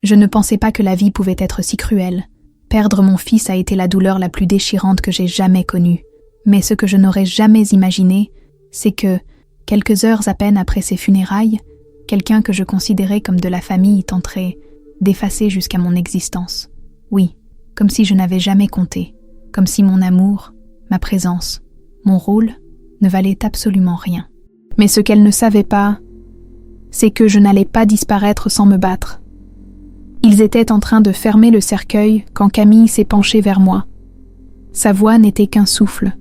Je ne pensais pas que la vie pouvait être si cruelle. Perdre mon fils a été la douleur la plus déchirante que j'ai jamais connue. Mais ce que je n'aurais jamais imaginé, c'est que, quelques heures à peine après ses funérailles, quelqu'un que je considérais comme de la famille tenterait d'effacer jusqu'à mon existence. Oui, comme si je n'avais jamais compté, comme si mon amour, ma présence, mon rôle ne valaient absolument rien. Mais ce qu'elle ne savait pas, c'est que je n'allais pas disparaître sans me battre. Ils étaient en train de fermer le cercueil quand Camille s'est penchée vers moi. Sa voix n'était qu'un souffle,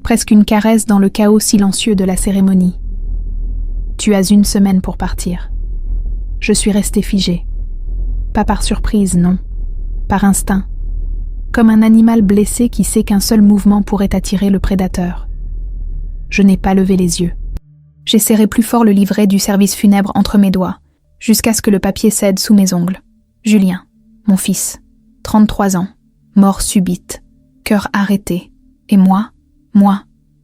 presque une caresse dans le chaos silencieux de la cérémonie. « Tu as 1 semaine pour partir. » Je suis restée figée. Pas par surprise, non. Par instinct. Comme un animal blessé qui sait qu'un seul mouvement pourrait attirer le prédateur. Je n'ai pas levé les yeux. J'ai serré plus fort le livret du service funèbre entre mes doigts, jusqu'à ce que le papier cède sous mes ongles. Julien, mon fils, 33 ans, mort subite, cœur arrêté. Et moi,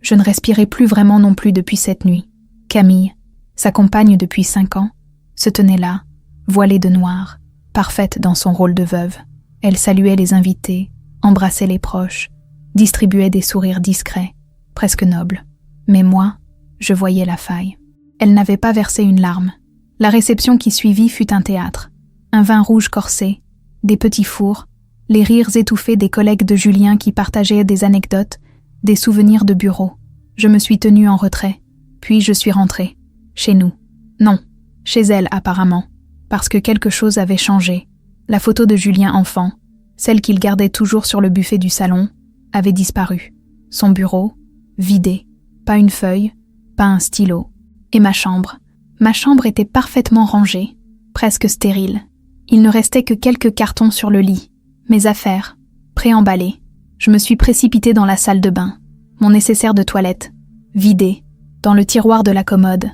je ne respirais plus vraiment non plus depuis cette nuit. Camille, sa compagne depuis 5 ans, se tenait là, voilée de noir, parfaite dans son rôle de veuve. Elle saluait les invités, embrassait les proches, distribuait des sourires discrets, presque nobles. Mais moi, je voyais la faille. Elle n'avait pas versé une larme. La réception qui suivit fut un théâtre. Un vin rouge corsé, des petits fours, les rires étouffés des collègues de Julien qui partageaient des anecdotes, des souvenirs de bureau. Je me suis tenue en retrait, puis je suis rentrée. Chez nous. Non, chez elle apparemment, parce que quelque chose avait changé. La photo de Julien enfant, celle qu'il gardait toujours sur le buffet du salon, avait disparu. Son bureau, vidé. Pas une feuille, pas un stylo. Et ma chambre était parfaitement rangée, presque stérile. Il ne restait que quelques cartons sur le lit. Mes affaires, préemballées. Je me suis précipitée dans la salle de bain. Mon nécessaire de toilette, vidé, dans le tiroir de la commode.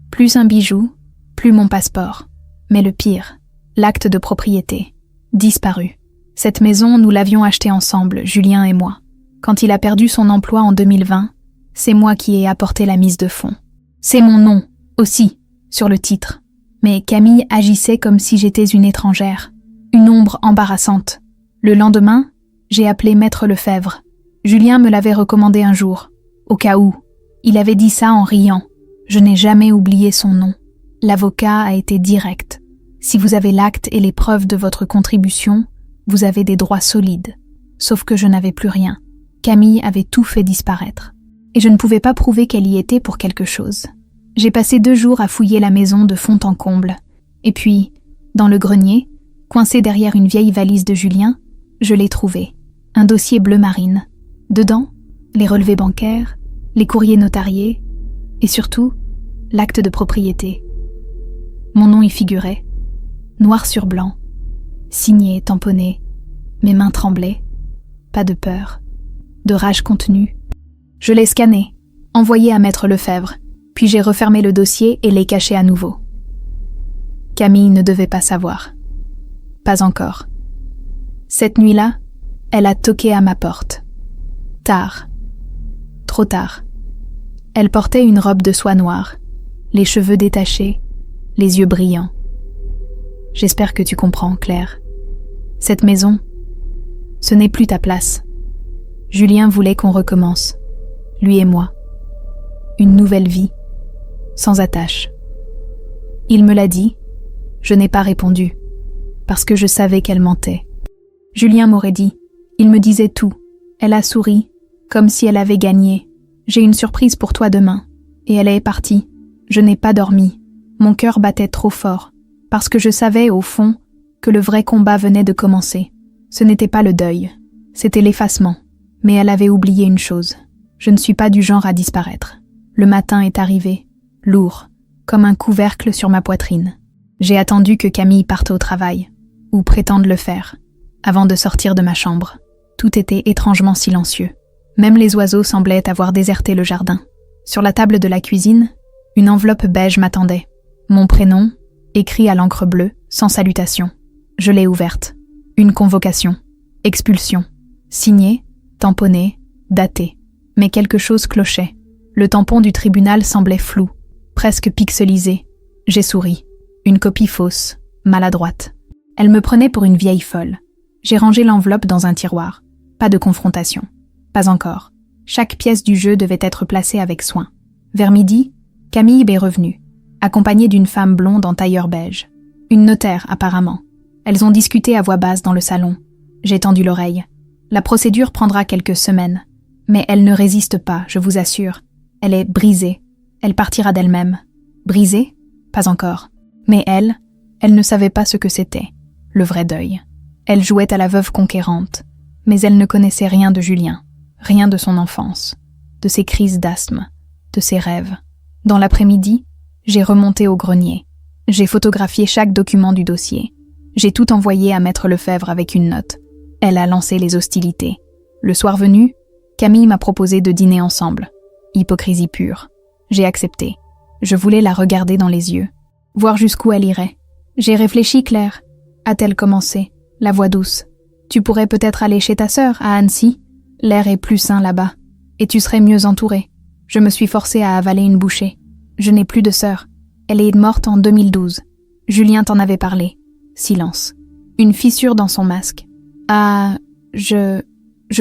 Plus un bijou, plus mon passeport. Mais le pire, l'acte de propriété, disparu. Cette maison, nous l'avions achetée ensemble, Julien et moi. Quand il a perdu son emploi en 2020, c'est moi qui ai apporté la mise de fonds. C'est mon nom, aussi, sur le titre. Mais Camille agissait comme si j'étais une étrangère, une ombre embarrassante. Le lendemain, j'ai appelé Maître Lefebvre. Julien me l'avait recommandé un jour, au cas où. Il avait dit ça en riant. Je n'ai jamais oublié son nom. L'avocat a été direct. Si vous avez l'acte et les preuves de votre contribution, vous avez des droits solides. Sauf que je n'avais plus rien. Camille avait tout fait disparaître. Et je ne pouvais pas prouver qu'elle y était pour quelque chose. J'ai passé 2 jours à fouiller la maison de fond en comble. Et puis, dans le grenier, coincé derrière une vieille valise de Julien, je l'ai trouvé. Un dossier bleu marine. Dedans, les relevés bancaires, les courriers notariés, et surtout, l'acte de propriété. Mon nom y figurait, noir sur blanc, signé, tamponné, mes mains tremblaient, pas de peur, de rage contenue. Je l'ai scanné, envoyé à Maître Lefebvre, puis j'ai refermé le dossier et l'ai caché à nouveau. Camille ne devait pas savoir. Pas encore. Cette nuit-là, elle a toqué à ma porte. Tard. Trop tard. Elle portait une robe de soie noire, les cheveux détachés, les yeux brillants. J'espère que tu comprends, Claire. Cette maison, ce n'est plus ta place. Julien voulait qu'on recommence, lui et moi. Une nouvelle vie, sans attache. Il me l'a dit, je n'ai pas répondu, parce que je savais qu'elle mentait. Julien m'aurait dit, il me disait tout. Elle a souri, comme si elle avait gagné. J'ai une surprise pour toi demain. Et elle est partie. Je n'ai pas dormi. Mon cœur battait trop fort, parce que je savais, au fond, que le vrai combat venait de commencer. Ce n'était pas le deuil, c'était l'effacement. Mais elle avait oublié une chose. Je ne suis pas du genre à disparaître. Le matin est arrivé, lourd, comme un couvercle sur ma poitrine. J'ai attendu que Camille parte au travail, ou prétende le faire, avant de sortir de ma chambre. Tout était étrangement silencieux. Même les oiseaux semblaient avoir déserté le jardin. Sur la table de la cuisine, une enveloppe beige m'attendait. Mon prénom, écrit à l'encre bleue, sans salutation. Je l'ai ouverte. Une convocation. Expulsion. Signée, tamponnée, datée. Mais quelque chose clochait. Le tampon du tribunal semblait flou, presque pixelisé. J'ai souri. Une copie fausse, maladroite. Elle me prenait pour une vieille folle. J'ai rangé l'enveloppe dans un tiroir. Pas de confrontation. Pas encore. Chaque pièce du jeu devait être placée avec soin. Vers midi, Camille est revenue, accompagnée d'une femme blonde en tailleur beige. Une notaire, apparemment. Elles ont discuté à voix basse dans le salon. J'ai tendu l'oreille. La procédure prendra quelques semaines. Mais elle ne résiste pas, je vous assure. Elle est brisée. Elle partira d'elle-même. Brisée? Pas encore. Mais elle ne savait pas ce que c'était, le vrai deuil. Elle jouait à la veuve conquérante, mais elle ne connaissait rien de Julien, rien de son enfance, de ses crises d'asthme, de ses rêves. Dans l'après-midi, j'ai remonté au grenier. J'ai photographié chaque document du dossier. J'ai tout envoyé à Maître Lefebvre avec une note. Elle a lancé les hostilités. Le soir venu, Camille m'a proposé de dîner ensemble. Hypocrisie pure. J'ai accepté. Je voulais la regarder dans les yeux, voir jusqu'où elle irait. J'ai réfléchi, Claire. A-t-elle commencé, la voix douce. Tu pourrais peut-être aller chez ta sœur, à Annecy. L'air est plus sain là-bas. Et tu serais mieux entourée. Je me suis forcée à avaler une bouchée. Je n'ai plus de sœur. Elle est morte en 2012. Julien t'en avait parlé. Silence. Une fissure dans son masque. Ah, je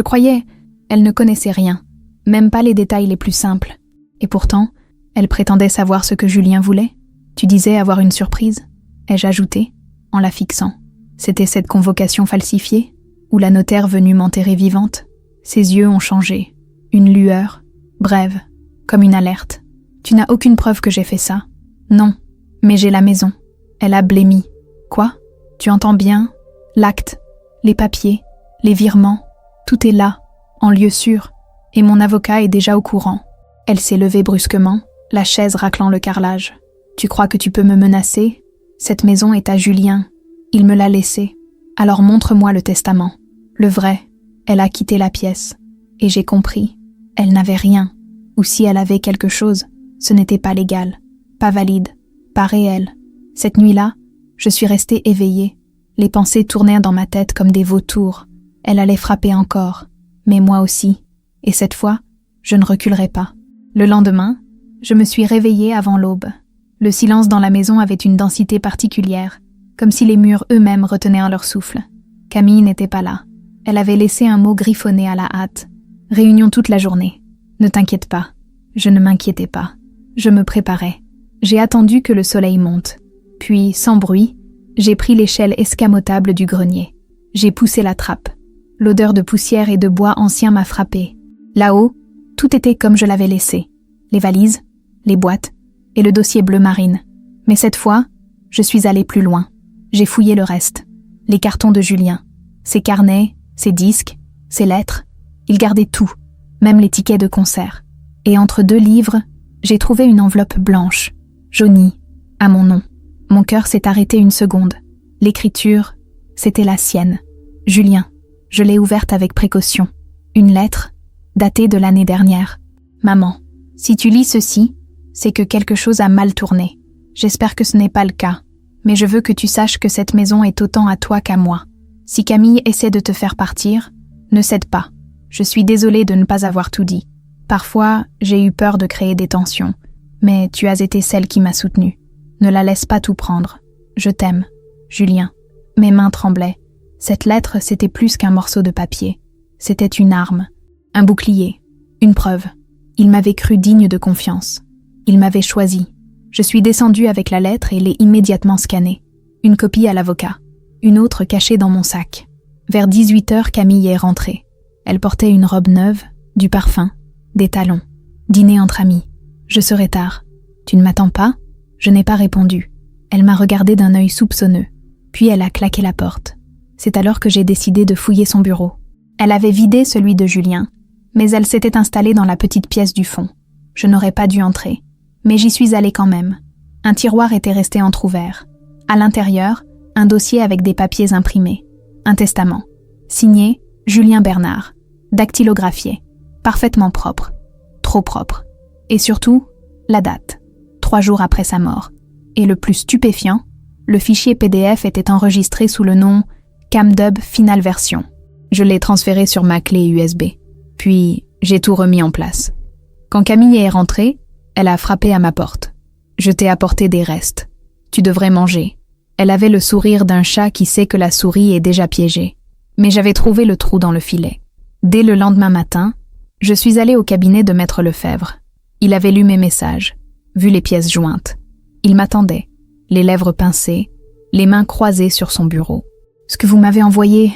croyais. Elle ne connaissait rien. Même pas les détails les plus simples. Et pourtant, elle prétendait savoir ce que Julien voulait. Tu disais avoir une surprise, ai-je ajouté, en la fixant. C'était cette convocation falsifiée, ou la notaire venue m'enterrer vivante. Ses yeux ont changé. Une lueur, brève, comme une alerte. Tu n'as aucune preuve que j'ai fait ça. Non, mais j'ai la maison. Elle a blêmi. Quoi? Tu entends bien? L'acte, les papiers, les virements, tout est là, en lieu sûr, et mon avocat est déjà au courant. Elle s'est levée brusquement, la chaise raclant le carrelage. Tu crois que tu peux me menacer? Cette maison est à Julien. Il me l'a laissée. Alors montre-moi le testament. Le vrai. Elle a quitté la pièce. Et j'ai compris. Elle n'avait rien. Ou si elle avait quelque chose, ce n'était pas légal, pas valide, pas réel. Cette nuit-là, je suis restée éveillée. Les pensées tournèrent dans ma tête comme des vautours. Elle allait frapper encore, mais moi aussi. Et cette fois, je ne reculerai pas. Le lendemain, je me suis réveillée avant l'aube. Le silence dans la maison avait une densité particulière, comme si les murs eux-mêmes retenaient leur souffle. Camille n'était pas là. Elle avait laissé un mot griffonné à la hâte. Réunion toute la journée. Ne t'inquiète pas. Je ne m'inquiétais pas. Je me préparais. J'ai attendu que le soleil monte. Puis, sans bruit, j'ai pris l'échelle escamotable du grenier. J'ai poussé la trappe. L'odeur de poussière et de bois ancien m'a frappée. Là-haut, tout était comme je l'avais laissé. Les valises, les boîtes et le dossier bleu marine. Mais cette fois, je suis allée plus loin. J'ai fouillé le reste. Les cartons de Julien. Ses carnets, ses disques, ses lettres. Il gardait tout, même les tickets de concert. Et entre 2 livres, j'ai trouvé une enveloppe blanche, jaunie, à mon nom. Mon cœur s'est arrêté une seconde. L'écriture, c'était la sienne. Julien. Je l'ai ouverte avec précaution. Une lettre, datée de l'année dernière. Maman, si tu lis ceci, c'est que quelque chose a mal tourné. J'espère que ce n'est pas le cas, mais je veux que tu saches que cette maison est autant à toi qu'à moi. Si Camille essaie de te faire partir, ne cède pas. Je suis désolée de ne pas avoir tout dit. Parfois, j'ai eu peur de créer des tensions, mais tu as été celle qui m'a soutenue. Ne la laisse pas tout prendre. Je t'aime, Julien. Mes mains tremblaient. Cette lettre, c'était plus qu'un morceau de papier. C'était une arme, un bouclier, une preuve. Il m'avait cru digne de confiance. Il m'avait choisi. Je suis descendue avec la lettre et l'ai immédiatement scannée. Une copie à l'avocat, une autre cachée dans mon sac. Vers 18h, Camille est rentrée. Elle portait une robe neuve, du parfum, des talons. Dîner entre amis. Je serai tard. Tu ne m'attends pas? Je n'ai pas répondu. Elle m'a regardé d'un œil soupçonneux. Puis elle a claqué la porte. C'est alors que j'ai décidé de fouiller son bureau. Elle avait vidé celui de Julien, mais elle s'était installée dans la petite pièce du fond. Je n'aurais pas dû entrer, mais j'y suis allée quand même. Un tiroir était resté entrouvert. À l'intérieur, un dossier avec des papiers imprimés. Un testament. Signé Julien Bernard. Dactylographié. Parfaitement propre. Trop propre. Et surtout, la date. 3 jours après sa mort. Et le plus stupéfiant, le fichier PDF était enregistré sous le nom Camdub Final Version. Je l'ai transféré sur ma clé USB. Puis, j'ai tout remis en place. Quand Camille est rentrée, elle a frappé à ma porte. Je t'ai apporté des restes. Tu devrais manger. Elle avait le sourire d'un chat qui sait que la souris est déjà piégée. Mais j'avais trouvé le trou dans le filet. Dès le lendemain matin, je suis allée au cabinet de Maître Lefebvre. Il avait lu mes messages, vu les pièces jointes. Il m'attendait, les lèvres pincées, les mains croisées sur son bureau. « Ce que vous m'avez envoyé,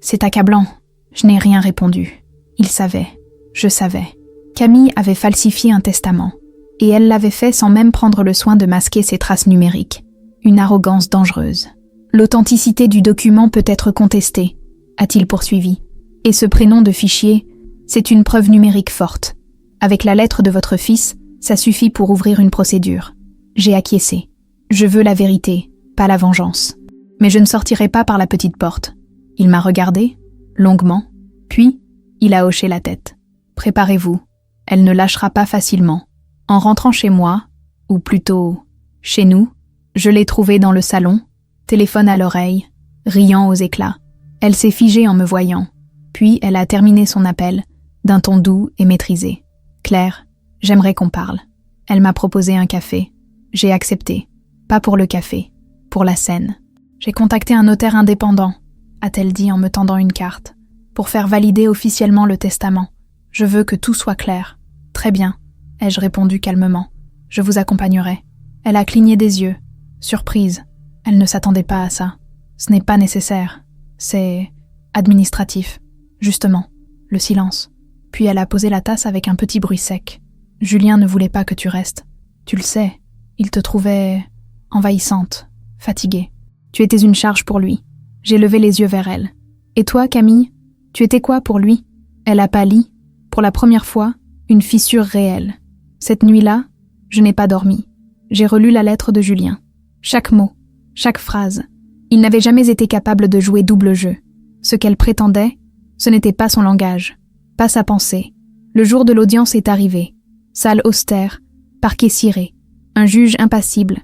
c'est accablant. » Je n'ai rien répondu. Il savait. Je savais. Camille avait falsifié un testament. Et elle l'avait fait sans même prendre le soin de masquer ses traces numériques. Une arrogance dangereuse. L'authenticité du document peut être contestée, a-t-il poursuivi. Et ce prénom de fichier, c'est une preuve numérique forte. Avec la lettre de votre fils, ça suffit pour ouvrir une procédure. J'ai acquiescé. Je veux la vérité, pas la vengeance. Mais je ne sortirai pas par la petite porte. Il m'a regardé, longuement, puis il a hoché la tête. Préparez-vous, elle ne lâchera pas facilement. En rentrant chez moi, ou plutôt chez nous, je l'ai trouvée dans le salon, téléphone à l'oreille, riant aux éclats. Elle s'est figée en me voyant, puis elle a terminé son appel, d'un ton doux et maîtrisé. « Claire, j'aimerais qu'on parle. » Elle m'a proposé un café. J'ai accepté. Pas pour le café, pour la scène. J'ai contacté un notaire indépendant, a-t-elle dit en me tendant une carte, pour faire valider officiellement le testament. Je veux que tout soit clair. Très bien, ai-je répondu calmement. Je vous accompagnerai. Elle a cligné des yeux. Surprise. Elle ne s'attendait pas à ça. Ce n'est pas nécessaire. C'est administratif. Justement, le silence. Puis elle a posé la tasse avec un petit bruit sec. Julien ne voulait pas que tu restes. Tu le sais, il te trouvait envahissante, fatiguée. Tu étais une charge pour lui. J'ai levé les yeux vers elle. Et toi, Camille, tu étais quoi pour lui? Elle a pâli. Pour la première fois, une fissure réelle. Cette nuit-là, je n'ai pas dormi. J'ai relu la lettre de Julien. Chaque mot, chaque phrase. Il n'avait jamais été capable de jouer double jeu. Ce qu'elle prétendait, ce n'était pas son langage, pas sa pensée. Le jour de l'audience est arrivé. Salle austère, parquet ciré, un juge impassible,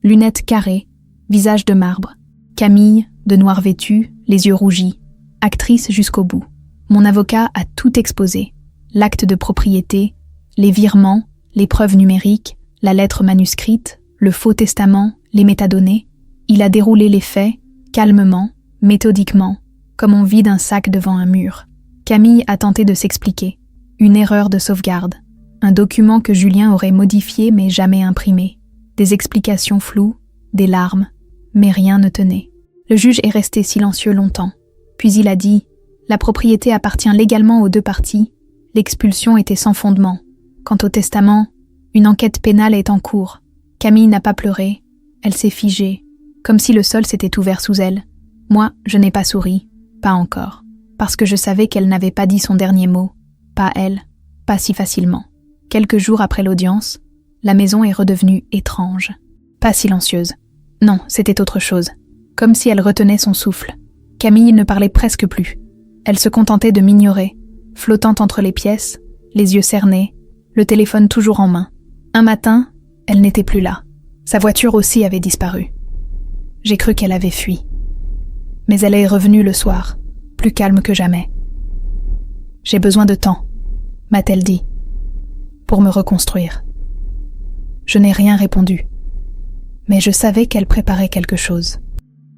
lunettes carrées, visage de marbre. Camille, de noir vêtue, les yeux rougis, actrice jusqu'au bout. Mon avocat a tout exposé. L'acte de propriété, les virements, les preuves numériques, la lettre manuscrite, le faux testament, les métadonnées. Il a déroulé les faits, calmement, méthodiquement, comme on vide un sac devant un mur. Camille a tenté de s'expliquer. Une erreur de sauvegarde. Un document que Julien aurait modifié mais jamais imprimé. Des explications floues, des larmes, mais rien ne tenait. Le juge est resté silencieux longtemps. Puis il a dit « La propriété appartient légalement aux deux parties. L'expulsion était sans fondement. Quant au testament, une enquête pénale est en cours. » Camille n'a pas pleuré. Elle s'est figée, comme si le sol s'était ouvert sous elle. Moi, je n'ai pas souri. Pas encore. Parce que je savais qu'elle n'avait pas dit son dernier mot. Pas elle. Pas si facilement. Quelques jours après l'audience, la maison est redevenue étrange. Pas silencieuse. Non, c'était autre chose. Comme si elle retenait son souffle. Camille ne parlait presque plus. Elle se contentait de m'ignorer, flottant entre les pièces, les yeux cernés, le téléphone toujours en main. Un matin, elle n'était plus là. Sa voiture aussi avait disparu. J'ai cru qu'elle avait fui. Mais elle est revenue le soir, plus calme que jamais. « J'ai besoin de temps », m'a-t-elle dit, pour me reconstruire. Je n'ai rien répondu, mais je savais qu'elle préparait quelque chose.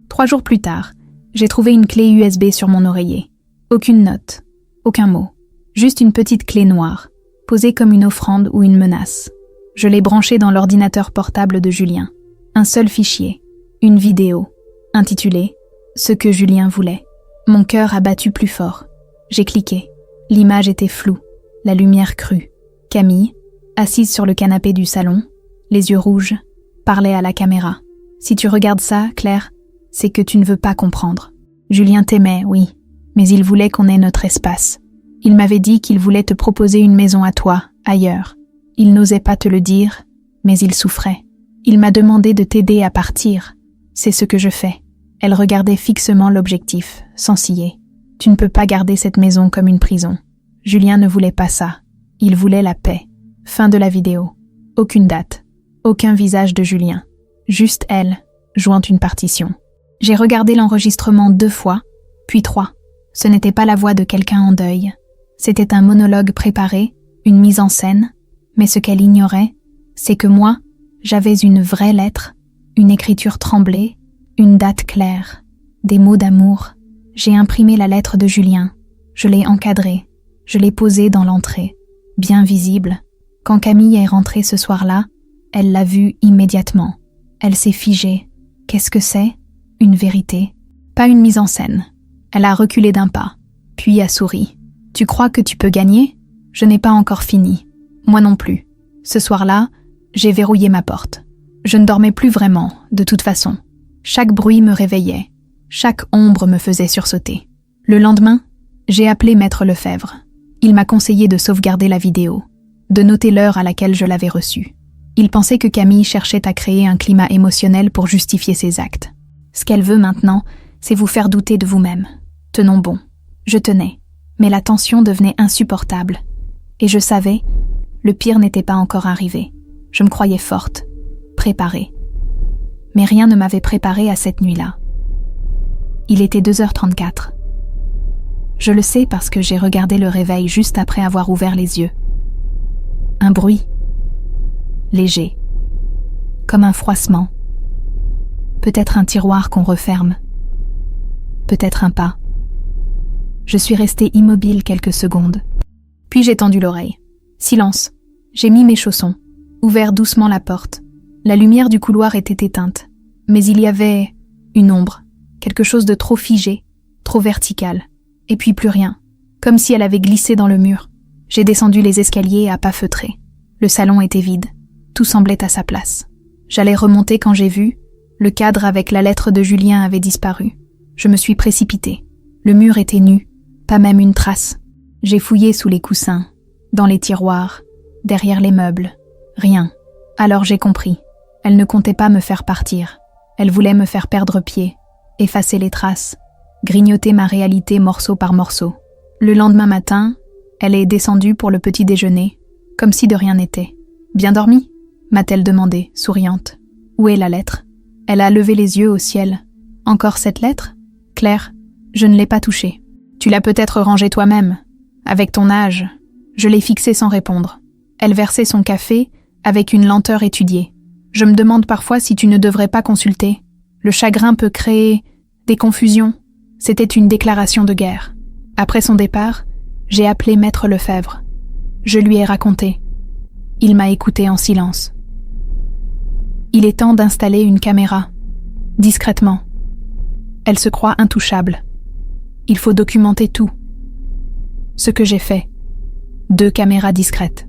3 jours plus tard, j'ai trouvé une clé USB sur mon oreiller. Aucune note, aucun mot, juste une petite clé noire, posée comme une offrande ou une menace. Je l'ai branchée dans l'ordinateur portable de Julien. Un seul fichier, une vidéo, intitulée « Ce que Julien voulait ». Mon cœur a battu plus fort. J'ai cliqué. L'image était floue, la lumière crue. Camille, assise sur le canapé du salon, les yeux rouges, parlait à la caméra. « Si tu regardes ça, Claire, c'est que tu ne veux pas comprendre. Julien t'aimait, oui, mais il voulait qu'on ait notre espace. Il m'avait dit qu'il voulait te proposer une maison à toi, ailleurs. Il n'osait pas te le dire, mais il souffrait. Il m'a demandé de t'aider à partir. C'est ce que je fais. » Elle regardait fixement l'objectif, sans ciller. « Tu ne peux pas garder cette maison comme une prison. Julien ne voulait pas ça. Il voulait la paix. » Fin de la vidéo. Aucune date. Aucun visage de Julien. Juste elle, jouant une partition. J'ai regardé l'enregistrement 2 fois, puis 3. Ce n'était pas la voix de quelqu'un en deuil. C'était un monologue préparé, une mise en scène. Mais ce qu'elle ignorait, c'est que moi, j'avais une vraie lettre, une écriture tremblée, Une date claire, des mots d'amour. J'ai imprimé la lettre de Julien. Je l'ai encadrée. Je l'ai posée dans l'entrée, bien visible. Quand Camille est rentrée ce soir-là, elle l'a vue immédiatement. Elle s'est figée. Qu'est-ce que c'est? Une vérité. Pas une mise en scène. Elle a reculé d'un pas, puis a souri. Tu crois que tu peux gagner? Je n'ai pas encore fini. Moi non plus. Ce soir-là, j'ai verrouillé ma porte. Je ne dormais plus vraiment, de toute façon. Chaque bruit me réveillait. Chaque ombre me faisait sursauter. Le lendemain, j'ai appelé Maître Lefebvre. Il m'a conseillé de sauvegarder la vidéo, de noter l'heure à laquelle je l'avais reçue. Il pensait que Camille cherchait à créer un climat émotionnel pour justifier ses actes. Ce qu'elle veut maintenant, c'est vous faire douter de vous-même. Tenons bon. Je tenais, mais la tension devenait insupportable. Et je savais, le pire n'était pas encore arrivé. Je me croyais forte, préparée. Mais rien ne m'avait préparée à cette nuit-là. Il était 2h34. Je le sais parce que j'ai regardé le réveil juste après avoir ouvert les yeux. Un bruit. Léger. Comme un froissement. Peut-être un tiroir qu'on referme. Peut-être un pas. Je suis restée immobile quelques secondes. Puis j'ai tendu l'oreille. Silence. J'ai mis mes chaussons, ouvert doucement la porte. La lumière du couloir était éteinte, mais il y avait une ombre, quelque chose de trop figé, trop vertical, et puis plus rien, comme si elle avait glissé dans le mur. J'ai descendu les escaliers à pas feutrés. Le salon était vide, tout semblait à sa place. J'allais remonter quand j'ai vu, le cadre avec la lettre de Julien avait disparu. Je me suis précipitée. Le mur était nu, pas même une trace. J'ai fouillé sous les coussins, dans les tiroirs, derrière les meubles. Rien. Alors j'ai compris. Elle ne comptait pas me faire partir. Elle voulait me faire perdre pied, effacer les traces, grignoter ma réalité morceau par morceau. Le lendemain matin, elle est descendue pour le petit déjeuner, comme si de rien n'était. « Bien dormi ?» m'a-t-elle demandé, souriante. « Où est la lettre ?» Elle a levé les yeux au ciel. « Encore cette lettre ?»« Claire, je ne l'ai pas touchée. Tu l'as peut-être rangée toi-même. Avec ton âge. » Je l'ai fixée sans répondre. Elle versait son café avec une lenteur étudiée. « Je me demande parfois si tu ne devrais pas consulter. Le chagrin peut créer des confusions. » C'était une déclaration de guerre. Après son départ, j'ai appelé Maître Lefebvre. Je lui ai raconté. Il m'a écouté en silence. Il est temps d'installer une caméra. Discrètement. Elle se croit intouchable. Il faut documenter tout. Ce que j'ai fait. 2 caméras discrètes.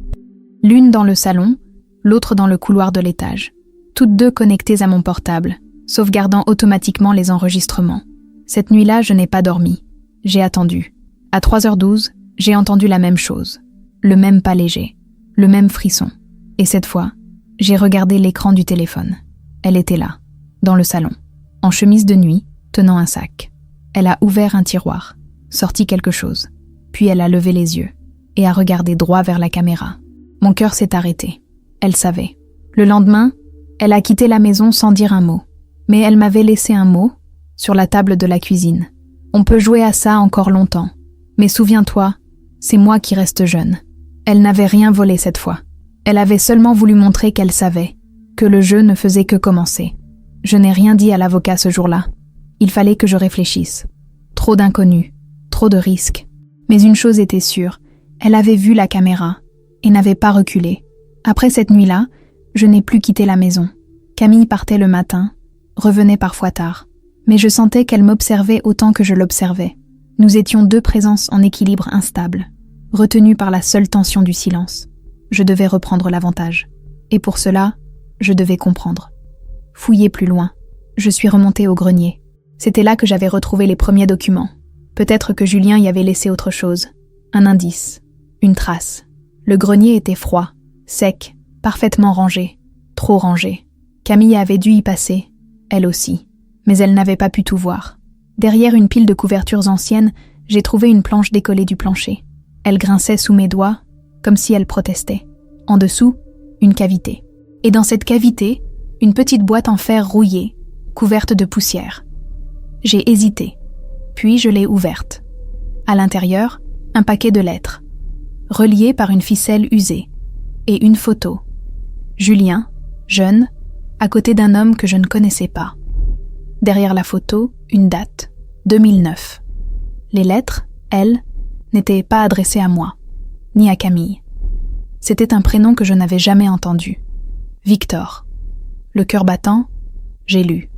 L'une dans le salon, l'autre dans le couloir de l'étage. Toutes 2 connectées à mon portable, sauvegardant automatiquement les enregistrements. Cette nuit-là, je n'ai pas dormi. J'ai attendu. À 3h12, j'ai entendu la même chose. Le même pas léger. Le même frisson. Et cette fois, j'ai regardé l'écran du téléphone. Elle était là, dans le salon, en chemise de nuit, tenant un sac. Elle a ouvert un tiroir, sorti quelque chose. Puis elle a levé les yeux et a regardé droit vers la caméra. Mon cœur s'est arrêté. Elle savait. Le lendemain, elle a quitté la maison sans dire un mot. Mais elle m'avait laissé un mot sur la table de la cuisine. On peut jouer à ça encore longtemps. Mais souviens-toi, c'est moi qui reste jeune. Elle n'avait rien volé cette fois. Elle avait seulement voulu montrer qu'elle savait, que le jeu ne faisait que commencer. Je n'ai rien dit à l'avocat ce jour-là. Il fallait que je réfléchisse. Trop d'inconnus, trop de risques. Mais une chose était sûre, elle avait vu la caméra et n'avait pas reculé. Après cette nuit-là, je n'ai plus quitté la maison. Camille partait le matin, revenait parfois tard. Mais je sentais qu'elle m'observait autant que je l'observais. Nous étions 2 présences en équilibre instable, retenues par la seule tension du silence. Je devais reprendre l'avantage. Et pour cela, je devais comprendre. Fouiller plus loin. Je suis remontée au grenier. C'était là que j'avais retrouvé les premiers documents. Peut-être que Julien y avait laissé autre chose. Un indice. Une trace. Le grenier était froid, sec, parfaitement rangé. Trop rangé. Camille avait dû y passer, elle aussi. Mais elle n'avait pas pu tout voir. Derrière une pile de couvertures anciennes, j'ai trouvé une planche décollée du plancher. Elle grinçait sous mes doigts, comme si elle protestait. En dessous, une cavité. Et dans cette cavité, une petite boîte en fer rouillée, couverte de poussière. J'ai hésité, puis je l'ai ouverte. À l'intérieur, un paquet de lettres, reliées par une ficelle usée, et une photo. Julien, jeune, à côté d'un homme que je ne connaissais pas. Derrière la photo, une date, 2009. Les lettres, elles, n'étaient pas adressées à moi, ni à Camille. C'était un prénom que je n'avais jamais entendu. Victor. Le cœur battant, j'ai lu.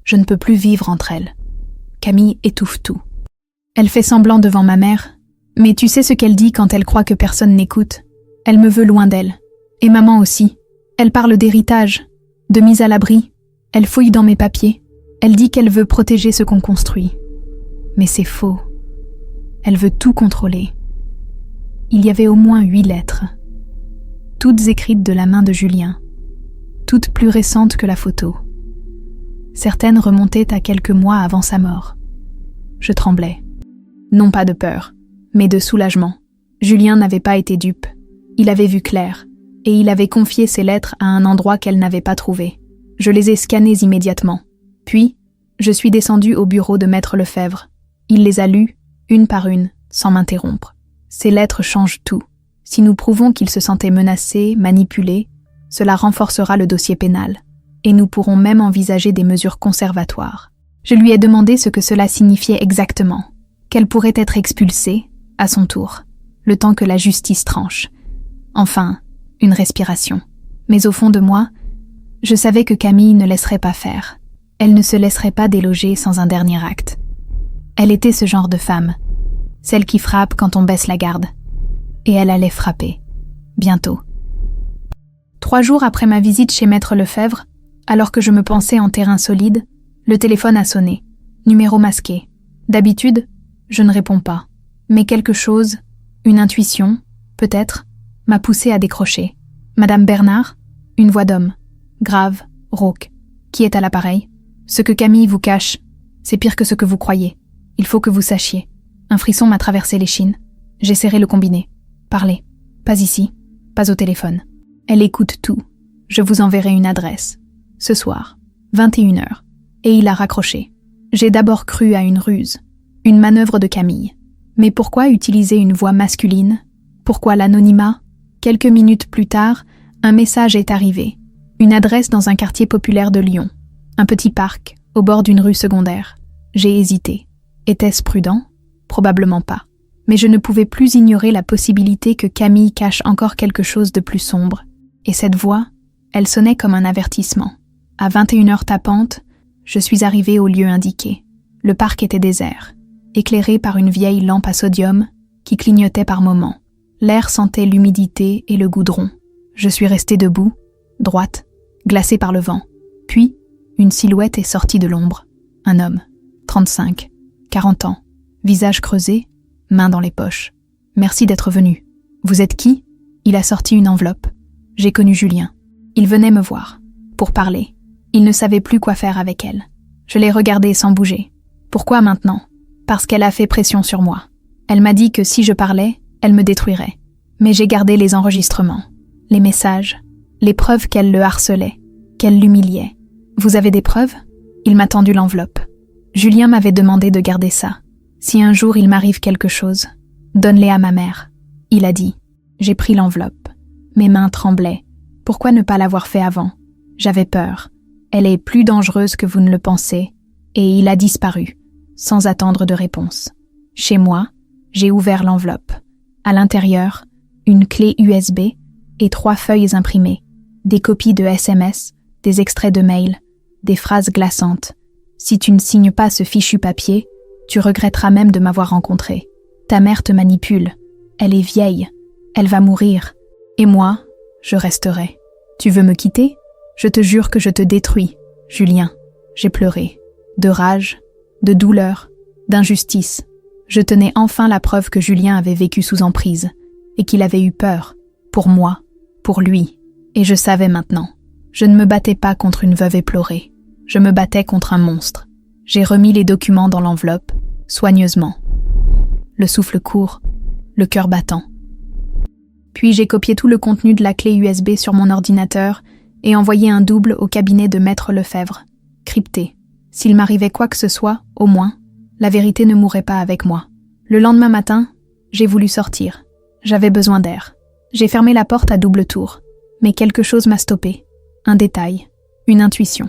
Je ne peux plus vivre entre elles. Camille étouffe tout. Elle fait semblant devant ma mère, mais tu sais ce qu'elle dit quand elle croit que personne n'écoute. Elle me veut loin d'elle. Et maman aussi. Elle parle d'héritage, de mise à l'abri. Elle fouille dans mes papiers. Elle dit qu'elle veut protéger ce qu'on construit. Mais c'est faux. Elle veut tout contrôler. Il y avait au moins 8 lettres. Toutes écrites de la main de Julien. Toutes plus récentes que la photo. Certaines remontaient à quelques mois avant sa mort. Je tremblais. Non pas de peur, mais de soulagement. Julien n'avait pas été dupe. Il avait vu clair, et il avait confié ces lettres à un endroit qu'elle n'avait pas trouvé. Je les ai scannées immédiatement. Puis, je suis descendue au bureau de Maître Lefebvre. Il les a lues, une par une, sans m'interrompre. Ces lettres changent tout. Si nous prouvons qu'il se sentait menacé, manipulé, cela renforcera le dossier pénal, et nous pourrons même envisager des mesures conservatoires. Je lui ai demandé ce que cela signifiait exactement, qu'elle pourrait être expulsée, à son tour, le temps que la justice tranche. Enfin, une respiration. Mais au fond de moi, je savais que Camille ne laisserait pas faire. Elle ne se laisserait pas déloger sans un dernier acte. Elle était ce genre de femme, celle qui frappe quand on baisse la garde. Et elle allait frapper. Bientôt. 3 jours après ma visite chez Maître Lefebvre, alors que je me pensais en terrain solide, le téléphone a sonné. Numéro masqué. D'habitude, je ne réponds pas. Mais quelque chose, une intuition, peut-être, m'a poussé à décrocher. Madame Bernard, une voix d'homme, grave, rauque. Qui est à l'appareil? Ce que Camille vous cache, c'est pire que ce que vous croyez. Il faut que vous sachiez. Un frisson m'a traversé l'échine. J'ai serré le combiné. Parlez. Pas ici. Pas au téléphone. Elle écoute tout. Je vous enverrai une adresse. Ce soir, 21h. Et il a raccroché. J'ai d'abord cru à une ruse. Une manœuvre de Camille. Mais pourquoi utiliser une voix masculine? Pourquoi l'anonymat? Quelques minutes plus tard, un message est arrivé. Une adresse dans un quartier populaire de Lyon. Un petit parc, au bord d'une rue secondaire. J'ai hésité. Était-ce prudent? Probablement pas. Mais je ne pouvais plus ignorer la possibilité que Camille cache encore quelque chose de plus sombre. Et cette voix, elle sonnait comme un avertissement. À 21h tapante, je suis arrivée au lieu indiqué. Le parc était désert, éclairé par une vieille lampe à sodium qui clignotait par moments. L'air sentait l'humidité et le goudron. Je suis restée debout, droite, glacée par le vent. Puis, une silhouette est sortie de l'ombre. Un homme, 35, 40 ans, visage creusé, mains dans les poches. « Merci d'être venu. Vous êtes qui ?» Il a sorti une enveloppe. J'ai connu Julien. Il venait me voir, pour parler. Il ne savait plus quoi faire avec elle. Je l'ai regardée sans bouger. Pourquoi maintenant? Parce qu'elle a fait pression sur moi. Elle m'a dit que si je parlais, elle me détruirait. Mais j'ai gardé les enregistrements, les messages, les preuves qu'elle le harcelait, qu'elle l'humiliait. Vous avez des preuves? Il m'a tendu l'enveloppe. Julien m'avait demandé de garder ça. Si un jour il m'arrive quelque chose, donne-les à ma mère. Il a dit. J'ai pris l'enveloppe. Mes mains tremblaient. Pourquoi ne pas l'avoir fait avant? J'avais peur. Elle est plus dangereuse que vous ne le pensez. Et il a disparu, sans attendre de réponse. Chez moi, j'ai ouvert l'enveloppe. À l'intérieur, une clé USB et 3 feuilles imprimées, des copies de SMS, des extraits de mails, des phrases glaçantes. Si tu ne signes pas ce fichu papier, tu regretteras même de m'avoir rencontré. Ta mère te manipule. Elle est vieille. Elle va mourir. Et moi, je resterai. Tu veux me quitter? Je te jure que je te détruis, Julien. J'ai pleuré. De rage, de douleur, d'injustice. Je tenais enfin la preuve que Julien avait vécu sous emprise et qu'il avait eu peur. Pour moi, pour lui. Et je savais maintenant. Je ne me battais pas contre une veuve éplorée. Je me battais contre un monstre. J'ai remis les documents dans l'enveloppe, soigneusement. Le souffle court, le cœur battant. Puis j'ai copié tout le contenu de la clé USB sur mon ordinateur et envoyé un double au cabinet de Maître Lefebvre, crypté. S'il m'arrivait quoi que ce soit, au moins, la vérité ne mourrait pas avec moi. Le lendemain matin, j'ai voulu sortir. J'avais besoin d'air. J'ai fermé la porte à double tour. Mais quelque chose m'a stoppé. Un détail. Une intuition.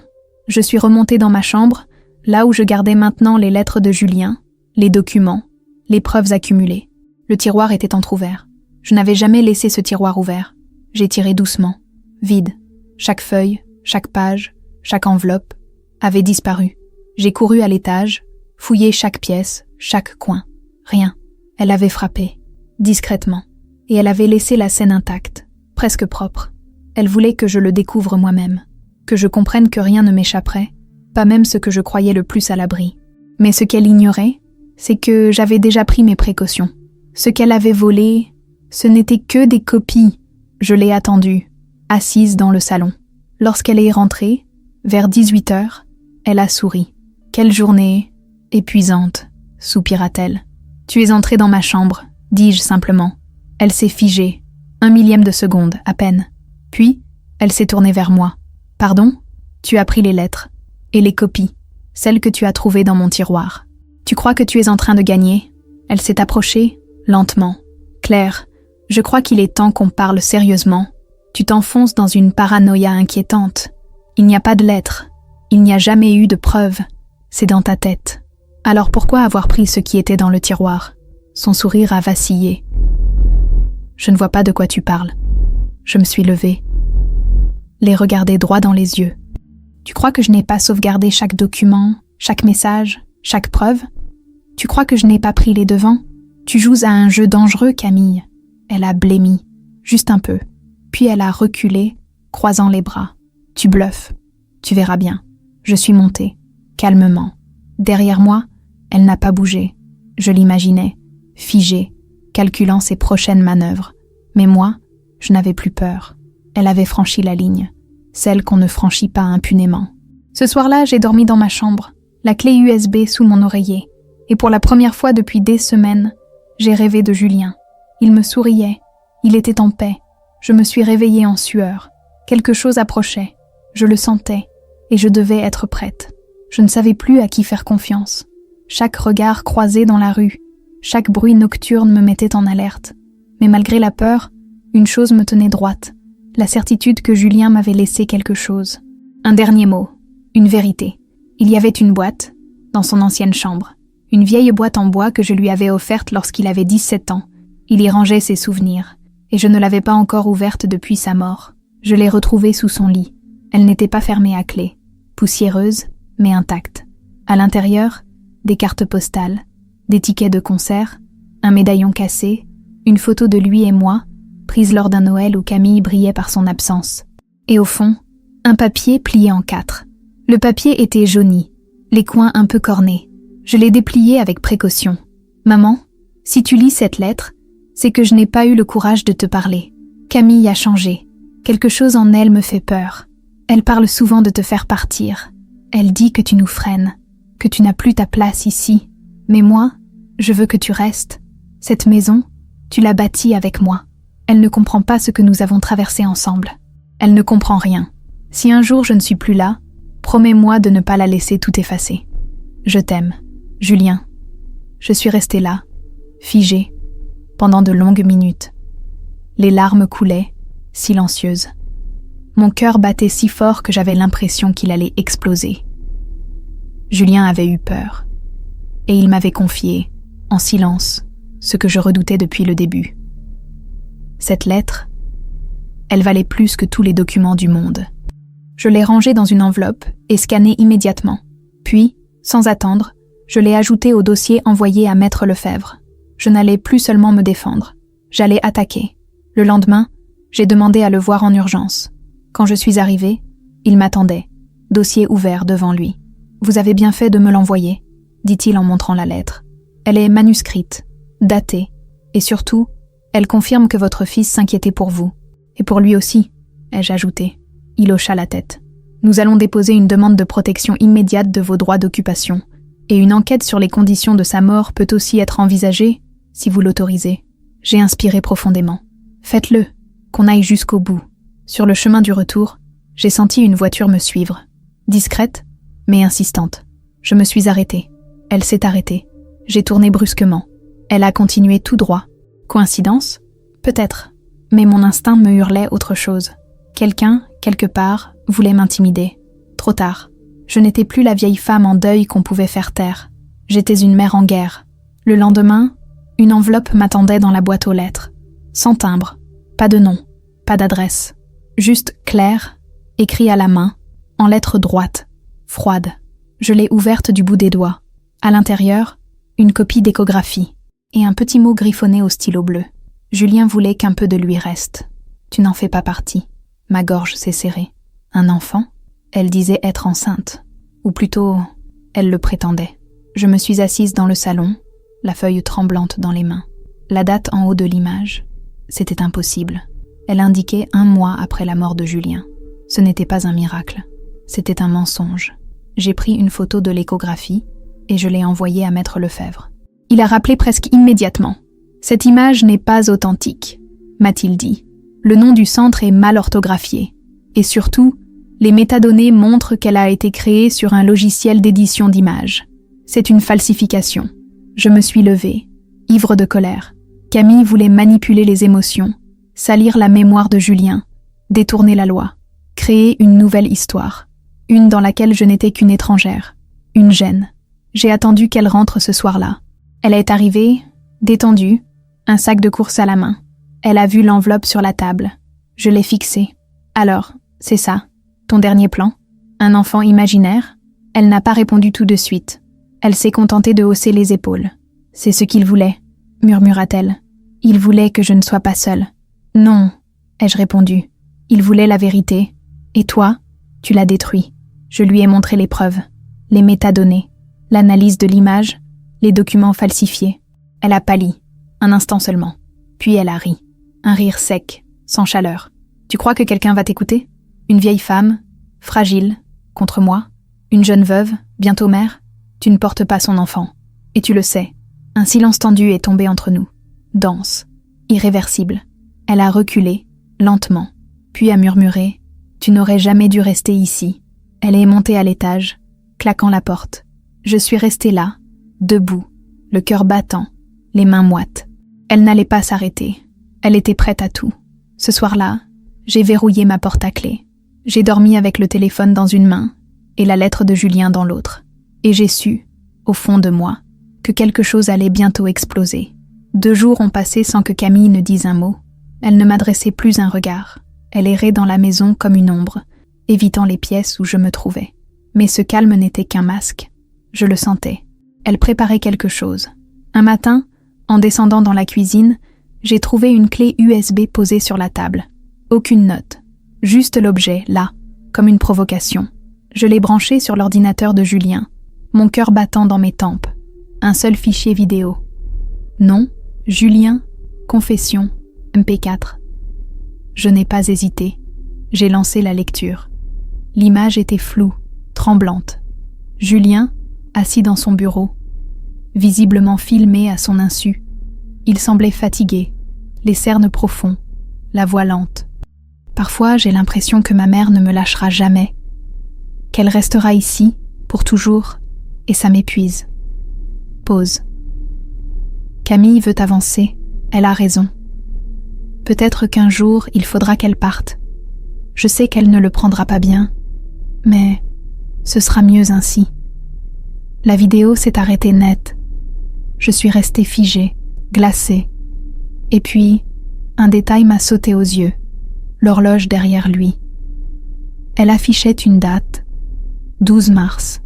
Je suis remontée dans ma chambre, là où je gardais maintenant les lettres de Julien, les documents, les preuves accumulées. Le tiroir était entrouvert. Je n'avais jamais laissé ce tiroir ouvert. J'ai tiré doucement. Vide. Chaque feuille, chaque page, chaque enveloppe avait disparu. J'ai couru à l'étage, fouillé chaque pièce, chaque coin. Rien. Elle avait frappé, discrètement, et elle avait laissé la scène intacte, presque propre. Elle voulait que je le découvre moi-même, que je comprenne que rien ne m'échapperait, pas même ce que je croyais le plus à l'abri. Mais ce qu'elle ignorait, c'est que j'avais déjà pris mes précautions. Ce qu'elle avait volé, ce n'était que des copies. Je l'ai attendue, assise dans le salon. Lorsqu'elle est rentrée, vers 18h, elle a souri. « Quelle journée épuisante !» soupira-t-elle. « Tu es entrée dans ma chambre, dis-je simplement. » Elle s'est figée, 1/1000 de seconde, à peine. Puis, elle s'est tournée vers moi. « Pardon ? Tu as pris les lettres. Et les copies. Celles que tu as trouvées dans mon tiroir. Tu crois que tu es en train de gagner ?» Elle s'est approchée, lentement. « Claire, je crois qu'il est temps qu'on parle sérieusement. Tu t'enfonces dans une paranoïa inquiétante. Il n'y a pas de lettres. Il n'y a jamais eu de preuves. C'est dans ta tête. Alors pourquoi avoir pris ce qui était dans le tiroir ?» Son sourire a vacillé. « Je ne vois pas de quoi tu parles. » Je me suis levée. Les regarder droit dans les yeux. « Tu crois que je n'ai pas sauvegardé chaque document, chaque message, chaque preuve ? Tu crois que je n'ai pas pris les devants ? Tu joues à un jeu dangereux, Camille. » Elle a blêmi, juste un peu. Puis elle a reculé, croisant les bras. « Tu bluffes. Tu verras bien. » Je suis montée, calmement. Derrière moi, elle n'a pas bougé. Je l'imaginais, figée, calculant ses prochaines manœuvres. Mais moi, je n'avais plus peur. Elle avait franchi la ligne, celle qu'on ne franchit pas impunément. Ce soir-là, j'ai dormi dans ma chambre, la clé USB sous mon oreiller. Et pour la première fois depuis des semaines, j'ai rêvé de Julien. Il me souriait, il était en paix. Je me suis réveillée en sueur. Quelque chose approchait. Je le sentais, et je devais être prête. Je ne savais plus à qui faire confiance. Chaque regard croisé dans la rue, chaque bruit nocturne me mettait en alerte. Mais malgré la peur, une chose me tenait droite, la certitude que Julien m'avait laissé quelque chose. Un dernier mot, une vérité. Il y avait une boîte, dans son ancienne chambre. Une vieille boîte en bois que je lui avais offerte lorsqu'il avait 17 ans. Il y rangeait ses souvenirs, et je ne l'avais pas encore ouverte depuis sa mort. Je l'ai retrouvée sous son lit. Elle n'était pas fermée à clé, poussiéreuse, mais intacte. À l'intérieur, des cartes postales, des tickets de concert, un médaillon cassé, une photo de lui et moi, prise lors d'un Noël où Camille brillait par son absence. Et au fond, un papier plié en 4. Le papier était jauni, les coins un peu cornés. Je l'ai déplié avec précaution. « Maman, si tu lis cette lettre, c'est que je n'ai pas eu le courage de te parler. Camille a changé. Quelque chose en elle me fait peur. Elle parle souvent de te faire partir. Elle dit que tu nous freines, que tu n'as plus ta place ici. Mais moi, je veux que tu restes. Cette maison, tu l'as bâtie avec moi. Elle ne comprend pas ce que nous avons traversé ensemble. Elle ne comprend rien. Si un jour je ne suis plus là, promets-moi de ne pas la laisser tout effacer. Je t'aime, Julien. » Je suis restée là, figée, pendant de longues minutes. Les larmes coulaient, silencieuses. Mon cœur battait si fort que j'avais l'impression qu'il allait exploser. Julien avait eu peur, et il m'avait confié, en silence, ce que je redoutais depuis le début. Cette lettre, elle valait plus que tous les documents du monde. Je l'ai rangée dans une enveloppe et scannée immédiatement. Puis, sans attendre, je l'ai ajoutée au dossier envoyé à Maître Lefebvre. Je n'allais plus seulement me défendre, j'allais attaquer. Le lendemain, j'ai demandé à le voir en urgence. Quand je suis arrivée, il m'attendait, dossier ouvert devant lui. « Vous avez bien fait de me l'envoyer », dit-il en montrant la lettre. « Elle est manuscrite, datée, et surtout, elle confirme que votre fils s'inquiétait pour vous. Et pour lui aussi, ai-je ajouté. Il hocha la tête. Nous allons déposer une demande de protection immédiate de vos droits d'occupation, et une enquête sur les conditions de sa mort peut aussi être envisagée, si vous l'autorisez. J'ai inspiré profondément. Faites-le, qu'on aille jusqu'au bout. Sur le chemin du retour, j'ai senti une voiture me suivre. Discrète, mais insistante. Je me suis arrêtée. Elle s'est arrêtée. J'ai tourné brusquement. Elle a continué tout droit. Coïncidence ? Peut-être. Mais mon instinct me hurlait autre chose. Quelqu'un, quelque part, voulait m'intimider. Trop tard. Je n'étais plus la vieille femme en deuil qu'on pouvait faire taire. J'étais une mère en guerre. Le lendemain, une enveloppe m'attendait dans la boîte aux lettres. Sans timbre, pas de nom, pas d'adresse. Juste clair, écrit à la main, en lettres droites, froides. Je l'ai ouverte du bout des doigts. À l'intérieur, une copie d'échographie et un petit mot griffonné au stylo bleu. Julien voulait qu'un peu de lui reste. Tu n'en fais pas partie. Ma gorge s'est serrée. Un enfant ? Elle disait être enceinte. Ou plutôt, elle le prétendait. Je me suis assise dans le salon, la feuille tremblante dans les mains. La date en haut de l'image. C'était impossible. Elle indiquait 1 mois après la mort de Julien. Ce n'était pas un miracle. C'était un mensonge. J'ai pris une photo de l'échographie et je l'ai envoyée à Maître Lefebvre. Il a rappelé presque immédiatement. Cette image n'est pas authentique, m'a-t-il dit. Le nom du centre est mal orthographié. Et surtout, les métadonnées montrent qu'elle a été créée sur un logiciel d'édition d'images. C'est une falsification. Je me suis levée, ivre de colère. Camille voulait manipuler les émotions, salir la mémoire de Julien, détourner la loi, créer une nouvelle histoire, une dans laquelle je n'étais qu'une étrangère, une gêne. J'ai attendu qu'elle rentre ce soir-là. Elle est arrivée, détendue, un sac de course à la main. Elle a vu l'enveloppe sur la table. Je l'ai fixée. Alors, c'est ça, ton dernier plan? Un enfant imaginaire? Elle n'a pas répondu tout de suite. Elle s'est contentée de hausser les épaules. C'est ce qu'il voulait, murmura-t-elle. Il voulait que je ne sois pas seule. Non, ai-je répondu. Il voulait la vérité. Et toi, tu l'as détruit. Je lui ai montré les preuves, les métadonnées, l'analyse de l'image, les documents falsifiés. Elle a pâli, un instant seulement. Puis elle a ri. Un rire sec, sans chaleur. Tu crois que quelqu'un va t'écouter? Une vieille femme, fragile, contre moi? Une jeune veuve, bientôt mère? Tu ne portes pas son enfant. Et tu le sais. Un silence tendu est tombé entre nous. Dense, irréversible. Elle a reculé, lentement, puis a murmuré « Tu n'aurais jamais dû rester ici ». Elle est montée à l'étage, claquant la porte. Je suis restée là, debout, le cœur battant, les mains moites. Elle n'allait pas s'arrêter. Elle était prête à tout. Ce soir-là, j'ai verrouillé ma porte à clé. J'ai dormi avec le téléphone dans une main et la lettre de Julien dans l'autre. Et j'ai su, au fond de moi, que quelque chose allait bientôt exploser. 2 jours ont passé sans que Camille ne dise un mot. Elle ne m'adressait plus un regard. Elle errait dans la maison comme une ombre, évitant les pièces où je me trouvais. Mais ce calme n'était qu'un masque. Je le sentais. Elle préparait quelque chose. Un matin, en descendant dans la cuisine, j'ai trouvé une clé USB posée sur la table. Aucune note. Juste l'objet, là, comme une provocation. Je l'ai branché sur l'ordinateur de Julien, mon cœur battant dans mes tempes. Un seul fichier vidéo. Nom, Julien, confession, MP4. Je n'ai pas hésité. J'ai lancé la lecture. L'image était floue, tremblante. Julien, assis dans son bureau, visiblement filmé à son insu. Il semblait fatigué, les cernes profonds, la voix lente. Parfois, j'ai l'impression que ma mère ne me lâchera jamais, qu'elle restera ici, pour toujours, et ça m'épuise. Pause. Camille veut avancer, elle a raison. Peut-être qu'un jour, il faudra qu'elle parte. Je sais qu'elle ne le prendra pas bien, mais ce sera mieux ainsi. La vidéo s'est arrêtée net. Je suis restée figée, glacée. Et puis, un détail m'a sauté aux yeux, l'horloge derrière lui. Elle affichait une date, 12 mars,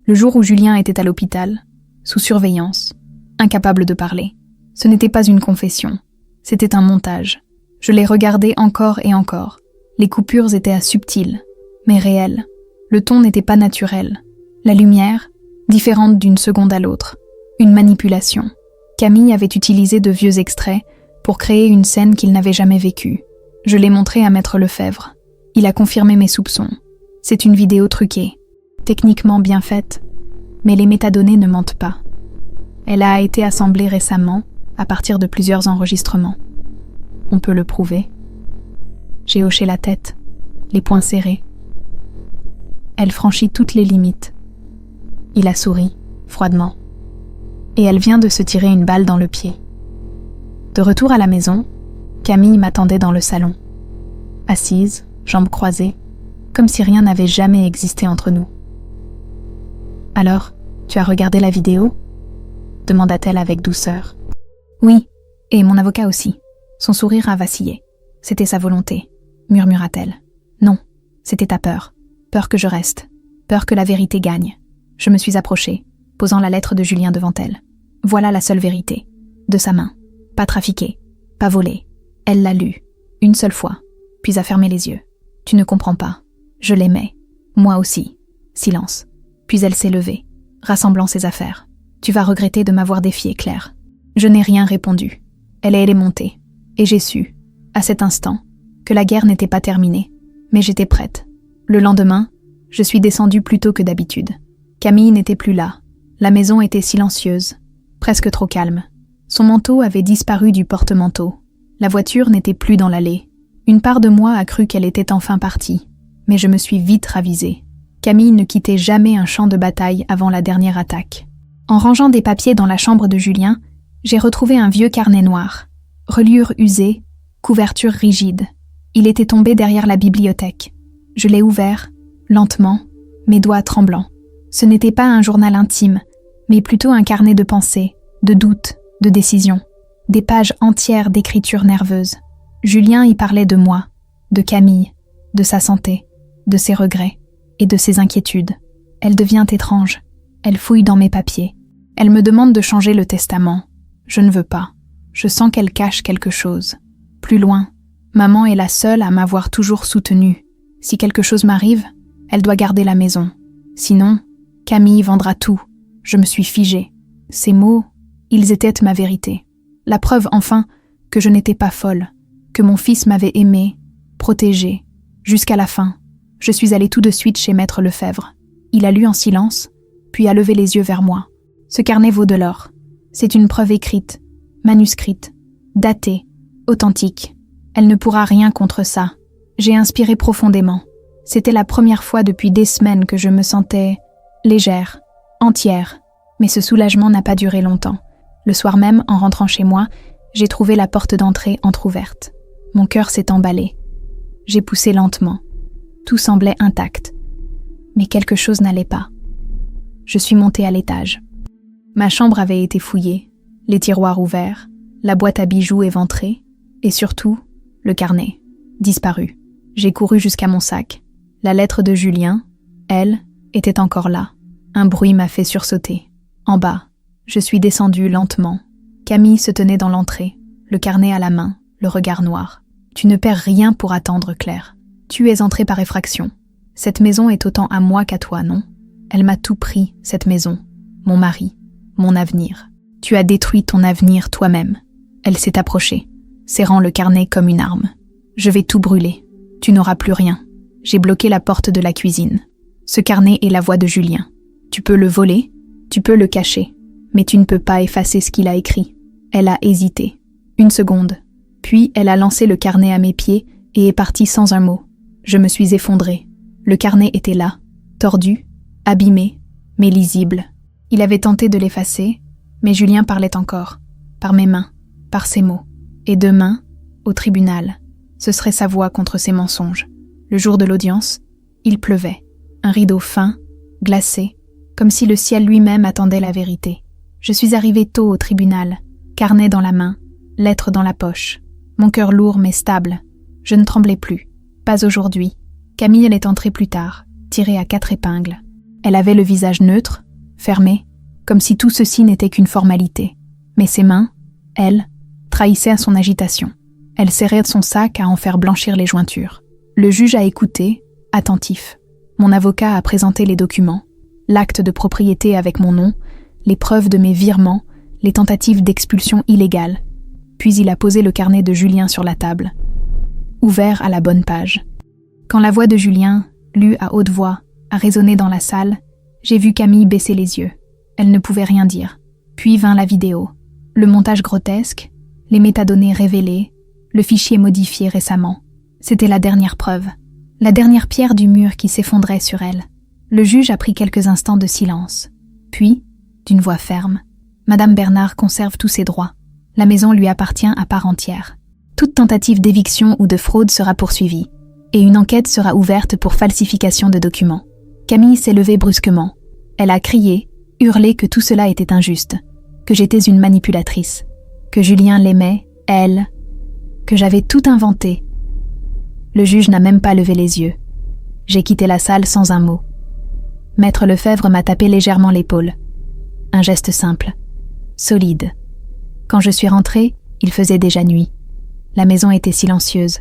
le jour où Julien était à l'hôpital, sous surveillance, incapable de parler. Ce n'était pas une confession, c'était un montage. Je l'ai regardé encore et encore. Les coupures étaient subtiles, mais réelles. Le ton n'était pas naturel. La lumière, différente d'une seconde à l'autre. Une manipulation. Camille avait utilisé de vieux extraits pour créer une scène qu'il n'avait jamais vécue. Je l'ai montré à Maître Lefebvre. Il a confirmé mes soupçons. C'est une vidéo truquée, techniquement bien faite, mais les métadonnées ne mentent pas. Elle a été assemblée récemment à partir de plusieurs enregistrements. On peut le prouver. J'ai hoché la tête, les poings serrés. Elle franchit toutes les limites. Il a souri, froidement. Et elle vient de se tirer une balle dans le pied. De retour à la maison, Camille m'attendait dans le salon. Assise, jambes croisées, comme si rien n'avait jamais existé entre nous. Alors, tu as regardé la vidéo ? Demanda-t-elle avec douceur. Oui, et mon avocat aussi. Son sourire a vacillé. C'était sa volonté, murmura-t-elle. Non, c'était ta peur. Peur que je reste. Peur que la vérité gagne. Je me suis approchée, posant la lettre de Julien devant elle. Voilà la seule vérité. De sa main. Pas trafiquée. Pas volée. Elle l'a lue. Une seule fois. Puis a fermé les yeux. Tu ne comprends pas. Je l'aimais. Moi aussi. Silence. Puis elle s'est levée, rassemblant ses affaires. Tu vas regretter de m'avoir défiée, Claire. Je n'ai rien répondu. Elle est montée. Et j'ai su, à cet instant, que la guerre n'était pas terminée. Mais j'étais prête. Le lendemain, je suis descendue plus tôt que d'habitude. Camille n'était plus là. La maison était silencieuse, presque trop calme. Son manteau avait disparu du porte-manteau. La voiture n'était plus dans l'allée. Une part de moi a cru qu'elle était enfin partie. Mais je me suis vite ravisée. Camille ne quittait jamais un champ de bataille avant la dernière attaque. En rangeant des papiers dans la chambre de Julien, j'ai retrouvé un vieux carnet noir. Reliure usée, couverture rigide. Il était tombé derrière la bibliothèque. Je l'ai ouvert, lentement, mes doigts tremblants. Ce n'était pas un journal intime, mais plutôt un carnet de pensées, de doutes, de décisions. Des pages entières d'écriture nerveuse. Julien y parlait de moi, de Camille, de sa santé, de ses regrets et de ses inquiétudes. Elle devient étrange. Elle fouille dans mes papiers. Elle me demande de changer le testament. Je ne veux pas. Je sens qu'elle cache quelque chose. Plus loin, maman est la seule à m'avoir toujours soutenue. Si quelque chose m'arrive, elle doit garder la maison. Sinon, Camille vendra tout. Je me suis figée. Ces mots, ils étaient ma vérité. La preuve, enfin, que je n'étais pas folle, que mon fils m'avait aimée, protégée. Jusqu'à la fin, je suis allée tout de suite chez Maître Lefebvre. Il a lu en silence, puis a levé les yeux vers moi. Ce carnet vaut de l'or. C'est une preuve écrite, manuscrite, datée, authentique. Elle ne pourra rien contre ça. J'ai inspiré profondément. C'était la première fois depuis des semaines que je me sentais légère, entière. Mais ce soulagement n'a pas duré longtemps. Le soir même, en rentrant chez moi, j'ai trouvé la porte d'entrée entr'ouverte. Mon cœur s'est emballé. J'ai poussé lentement. Tout semblait intact. Mais quelque chose n'allait pas. Je suis montée à l'étage. Ma chambre avait été fouillée, les tiroirs ouverts, la boîte à bijoux éventrée, et surtout, le carnet, disparu. J'ai couru jusqu'à mon sac. La lettre de Julien, elle, était encore là. Un bruit m'a fait sursauter. En bas, je suis descendue lentement. Camille se tenait dans l'entrée, le carnet à la main, le regard noir. Tu ne perds rien pour attendre, Claire. Tu es entrée par effraction. Cette maison est autant à moi qu'à toi, non ? Elle m'a tout pris, cette maison. Mon mari, mon avenir. Tu as détruit ton avenir toi-même. Elle s'est approchée, serrant le carnet comme une arme. Je vais tout brûler. Tu n'auras plus rien. J'ai bloqué la porte de la cuisine. Ce carnet est la voix de Julien. Tu peux le voler, tu peux le cacher, mais tu ne peux pas effacer ce qu'il a écrit. Elle a hésité. Une seconde. Puis elle a lancé le carnet à mes pieds et est partie sans un mot. Je me suis effondrée. Le carnet était là, tordu, abîmé, mais lisible. Il avait tenté de l'effacer, mais Julien parlait encore, par mes mains, par ses mots. Et demain, au tribunal, ce serait sa voix contre ses mensonges. Le jour de l'audience, il pleuvait. Un rideau fin, glacé, comme si le ciel lui-même attendait la vérité. Je suis arrivée tôt au tribunal, carnet dans la main, lettre dans la poche. Mon cœur lourd mais stable. Je ne tremblais plus. Pas aujourd'hui. Camille, elle est entrée plus tard, tirée à 4 épingles. Elle avait le visage neutre, fermé, comme si tout ceci n'était qu'une formalité. Mais ses mains, elles, trahissaient à son agitation. Elle serrait son sac à en faire blanchir les jointures. Le juge a écouté, attentif. Mon avocat a présenté les documents, l'acte de propriété avec mon nom, les preuves de mes virements, les tentatives d'expulsion illégale. Puis il a posé le carnet de Julien sur la table, ouvert à la bonne page. Quand la voix de Julien, lue à haute voix, a résonné dans la salle, j'ai vu Camille baisser les yeux. Elle ne pouvait rien dire. Puis vint la vidéo. Le montage grotesque, les métadonnées révélées, le fichier modifié récemment. C'était la dernière preuve. La dernière pierre du mur qui s'effondrait sur elle. Le juge a pris quelques instants de silence. Puis, d'une voix ferme, « Madame Bernard conserve tous ses droits. La maison lui appartient à part entière. Toute tentative d'éviction ou de fraude sera poursuivie, et une enquête sera ouverte pour falsification de documents. » Camille s'est levée brusquement. Elle a crié, hurlé que tout cela était injuste, que j'étais une manipulatrice, que Julien l'aimait, elle, que j'avais tout inventé. Le juge n'a même pas levé les yeux. J'ai quitté la salle sans un mot. Maître Lefebvre m'a tapé légèrement l'épaule. Un geste simple, solide. Quand je suis rentrée, il faisait déjà nuit. La maison était silencieuse.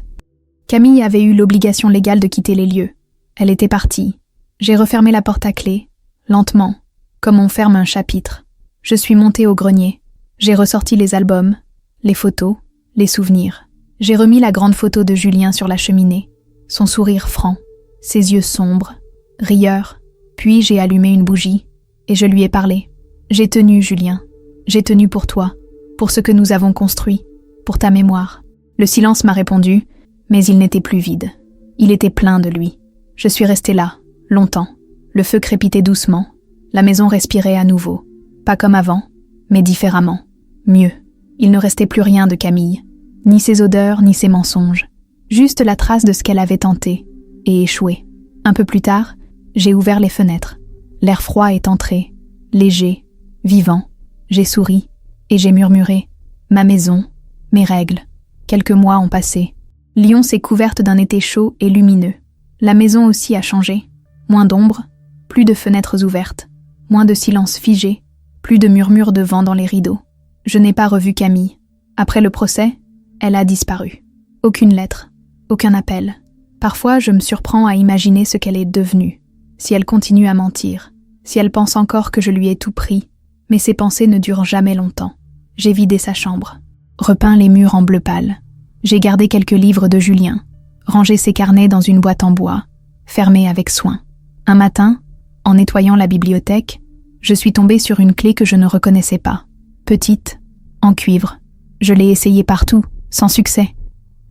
Camille avait eu l'obligation légale de quitter les lieux. Elle était partie. J'ai refermé la porte à clé, lentement, comme on ferme un chapitre. Je suis montée au grenier. J'ai ressorti les albums, les photos, les souvenirs. J'ai remis la grande photo de Julien sur la cheminée, son sourire franc, ses yeux sombres, rieurs. Puis j'ai allumé une bougie et je lui ai parlé. J'ai tenu, Julien. J'ai tenu pour toi, pour ce que nous avons construit, pour ta mémoire. Le silence m'a répondu, mais il n'était plus vide. Il était plein de lui. Je suis restée là, longtemps. Le feu crépitait doucement. La maison respirait à nouveau. Pas comme avant, mais différemment. Mieux. Il ne restait plus rien de Camille. Ni ses odeurs, ni ses mensonges. Juste la trace de ce qu'elle avait tenté et échoué. Un peu plus tard, j'ai ouvert les fenêtres. L'air froid est entré, léger, vivant. J'ai souri et j'ai murmuré. Ma maison, mes règles. Quelques mois ont passé. Lyon s'est couverte d'un été chaud et lumineux. La maison aussi a changé. Moins d'ombre, plus de fenêtres ouvertes, moins de silence figé, plus de murmures de vent dans les rideaux. Je n'ai pas revu Camille. Après le procès, elle a disparu. Aucune lettre, aucun appel. Parfois, je me surprends à imaginer ce qu'elle est devenue. Si elle continue à mentir, si elle pense encore que je lui ai tout pris, mais ces pensées ne durent jamais longtemps. J'ai vidé sa chambre, repeint les murs en bleu pâle. J'ai gardé quelques livres de Julien, rangé ses carnets dans une boîte en bois, fermée avec soin. Un matin, en nettoyant la bibliothèque, je suis tombée sur une clé que je ne reconnaissais pas. Petite, en cuivre. Je l'ai essayée partout, sans succès,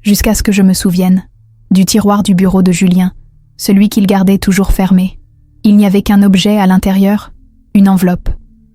jusqu'à ce que je me souvienne du tiroir du bureau de Julien, celui qu'il gardait toujours fermé. Il n'y avait qu'un objet à l'intérieur, une enveloppe.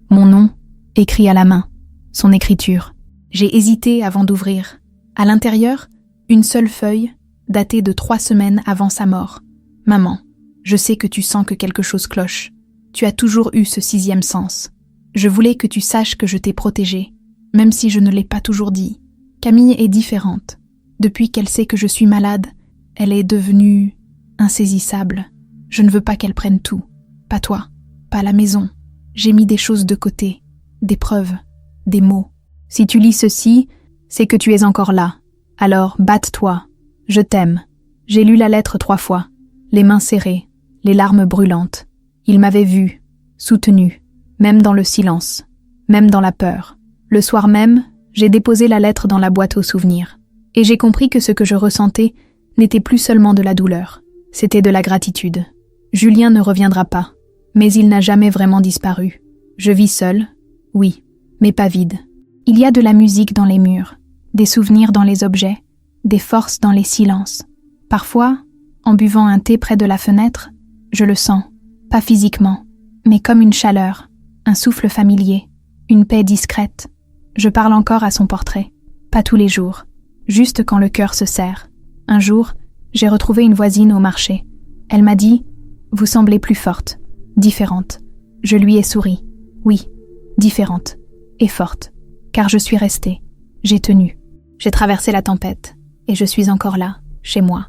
Mon nom, écrit à la main, son écriture. J'ai hésité avant d'ouvrir. À l'intérieur, une seule feuille, datée de 3 semaines avant sa mort. Maman, je sais que tu sens que quelque chose cloche. Tu as toujours eu ce 6e sens. Je voulais que tu saches que je t'ai protégée, même si je ne l'ai pas toujours dit. Camille est différente. Depuis qu'elle sait que je suis malade, elle est devenue insaisissable. Je ne veux pas qu'elle prenne tout. Pas toi, pas la maison. J'ai mis des choses de côté, des preuves, des mots. Si tu lis ceci, c'est que tu es encore là. Alors, batte-toi. Je t'aime. J'ai lu la lettre 3 fois, les mains serrées, les larmes brûlantes. Il m'avait vue, soutenue, même dans le silence, même dans la peur. Le soir même, j'ai déposé la lettre dans la boîte aux souvenirs. Et j'ai compris que ce que je ressentais n'était plus seulement de la douleur, c'était de la gratitude. Julien ne reviendra pas, mais il n'a jamais vraiment disparu. Je vis seule, oui, mais pas vide. Il y a de la musique dans les murs, des souvenirs dans les objets, des forces dans les silences. Parfois, en buvant un thé près de la fenêtre, je le sens, pas physiquement, mais comme une chaleur, un souffle familier, une paix discrète. Je parle encore à son portrait, pas tous les jours, juste quand le cœur se serre. Un jour, j'ai retrouvé une voisine au marché. Elle m'a dit « Vous semblez plus forte, différente ». Je lui ai souri. Oui, différente et forte, car je suis restée. J'ai tenu. J'ai traversé la tempête et je suis encore là, chez moi.